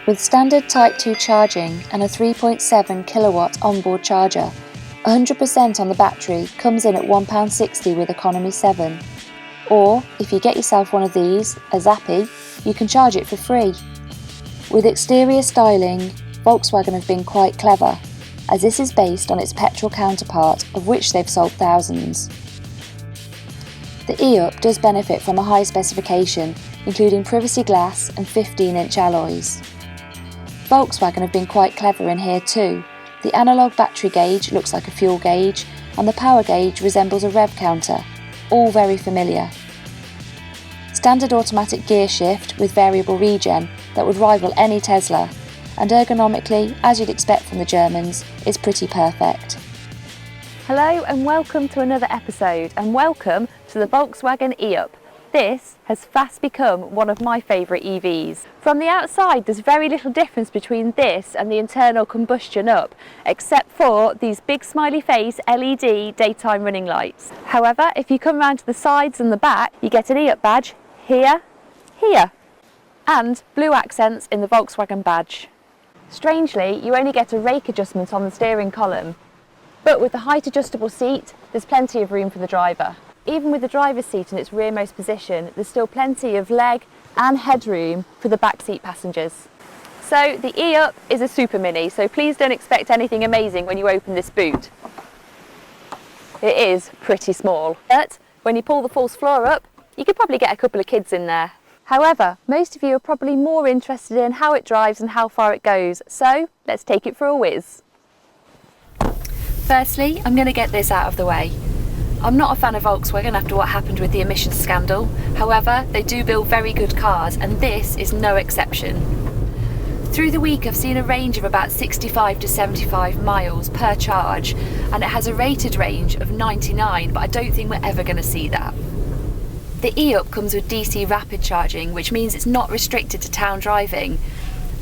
With standard Type 2 charging and a 3.7 kilowatt onboard charger, 100% on the battery comes in at £1.60 with Economy 7. Or, if you get yourself one of these, a Zappy, you can charge it for free. With exterior styling, Volkswagen have been quite clever, as this is based on its petrol counterpart, of which they've sold thousands. The e-up does benefit from a high specification, including privacy glass and 15-inch alloys. Volkswagen have been quite clever in here too. The analogue battery gauge looks like a fuel gauge, and the power gauge resembles a rev counter, all very familiar. Standard automatic gear shift with variable regen that would rival any Tesla, and ergonomically, as you'd expect from the Germans, is pretty perfect. Hello and welcome to another episode, and welcome to the Volkswagen e-up. This has fast become one of my favourite EVs. From the outside there's very little difference between this and the internal combustion up, except for these big smiley face LED daytime running lights. However, if you come round to the sides and the back, you get an e-up badge here, and blue accents in the Volkswagen badge. Strangely, you only get a rake adjustment on the steering column, but with the height adjustable seat, there's plenty of room for the driver. Even with the driver's seat in its rearmost position, there's still plenty of leg and headroom for the backseat passengers. So the e-up is a super mini, so please don't expect anything amazing when you open this boot. It is pretty small, but when you pull the false floor up, you could probably get a couple of kids in there. However, most of you are probably more interested in how it drives and how far it goes, so let's take it for a whiz. Firstly, I'm going to get this out of the way. I'm not a fan of Volkswagen after what happened with the emissions scandal. However, they do build very good cars, and this is no exception. Through the week I've seen a range of about 65 to 75 miles per charge, and it has a rated range of 99, but I don't think we're ever going to see that. The e-up comes with DC rapid charging, which means it's not restricted to town driving,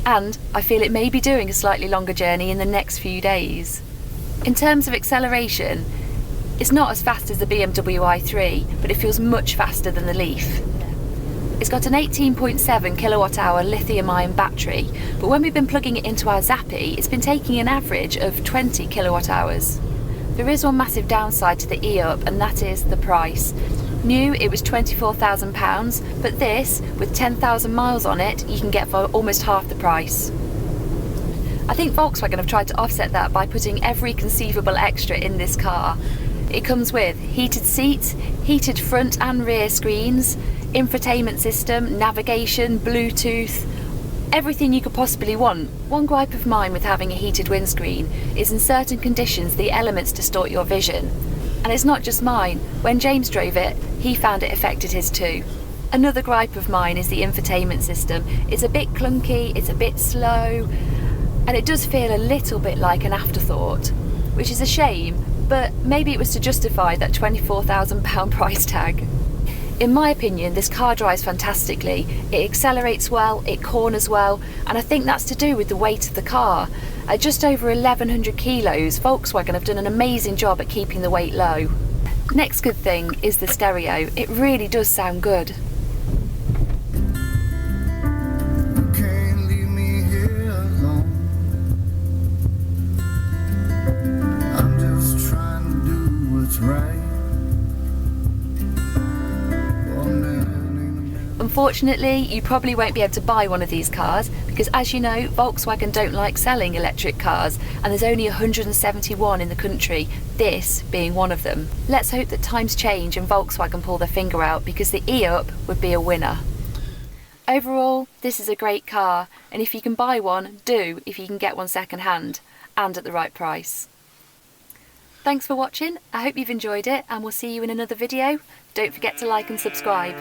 and I feel it may be doing a slightly longer journey in the next few days. In terms of acceleration, it's not as fast as the BMW i3, but it feels much faster than the Leaf. It's got an 18.7 kilowatt-hour lithium-ion battery, but when we've been plugging it into our Zappy, it's been taking an average of 20 kilowatt-hours. There is one massive downside to the e-up, and that is the price. New, it was £24,000, but this, with 10,000 miles on it, you can get for almost half the price. I think Volkswagen have tried to offset that by putting every conceivable extra in this car. It comes with heated seats, heated front and rear screens, infotainment system, navigation, Bluetooth, everything you could possibly want. One gripe of mine with having a heated windscreen is in certain conditions the elements distort your vision. And it's not just mine. When James drove it, he found it affected his too. Another gripe of mine is the infotainment system. It's a bit clunky, it's a bit slow, and it does feel a little bit like an afterthought, which is a shame, but maybe it was to justify that £24,000 price tag. In my opinion, this car drives fantastically. It accelerates well, it corners well, and I think that's to do with the weight of the car. At just over 1,100 kilos, Volkswagen have done an amazing job at keeping the weight low. Next good thing is the stereo. It really does sound good. You can't leave me here alone. I'm just trying to do what's right. Unfortunately, you probably won't be able to buy one of these cars because, as you know, Volkswagen don't like selling electric cars, and there's only 171 in the country, this being one of them. Let's hope that times change and Volkswagen pull their finger out, because the e-up would be a winner. Overall, this is a great car, and if you can buy one, do if you can get one second hand and at the right price. Thanks for watching, I hope you've enjoyed it, and we'll see you in another video. Don't forget to like and subscribe.